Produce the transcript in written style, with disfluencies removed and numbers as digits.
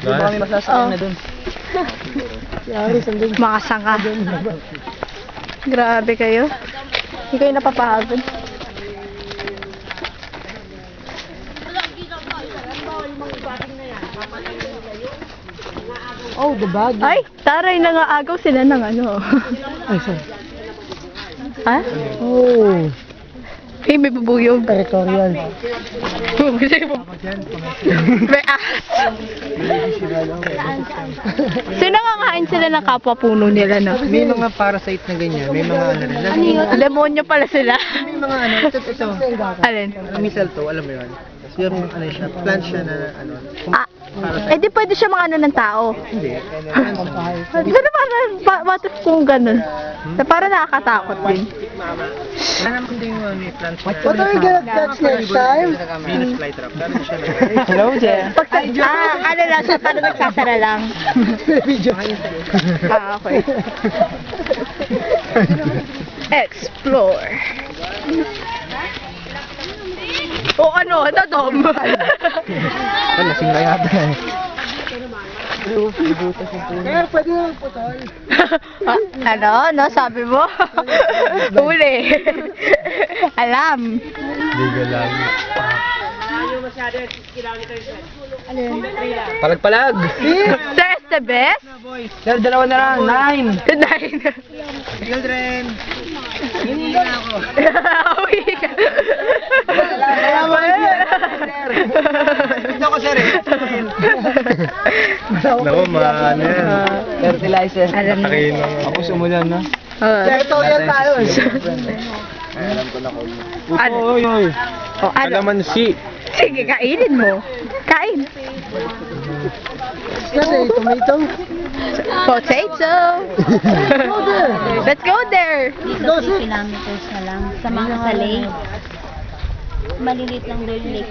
Di ba kami masasakyan na dun? Mga sanga. Grabe kayo. Hindi kayo napapagod. Oh, the bag. Ay, taray, nangaagaw sila ng ano. Ay, sorry. Ha? Oh. Hey, may bubuyog. Territorial. May ahas. Sinangakain sila ng kapwa puno nila, no? May mga parasite na ganyan. May mga ano rin. Demonyo pala sila. May mga ano. Ito. Alin? Mistletoe, alam mo yun? Yung ano siya, plant siya na ano. Ah, eh di pwede siya mga ano ng tao. Hindi. Pero parang, what if kung ganun? Parang nakakatakot din. Wala naman din yung ano, plant na. What are we gonna catch next time? Venus flytrap. Dami siya na. Hello, Jen. Ano lang siya, parang nagsasara lang. Ah, okay. Explore. O ano, Dom? Lasing na yata eh. Kaya pwede na magputol. Ano, sabi mo? Huli. Alam. Liga lang. Palag-palag! Sir Estebes? Sir, dalawa na lang. 9! 9. Children! Hindi na ako. Uwi ka. Ito ko, sir eh. Naku, ano yan. Fertilizer. Alam mo. Ako sumulan na. Territorial tayo eh. Alam ko na ko. Ano? Oy, oy. O, ano? Kalamansi. Sige, kainin mo. Kain. Kasi tomato. Potato. Let's go there. Go, 3 kilometers na lang sa mga salay. Maliliit lang daw yung lake.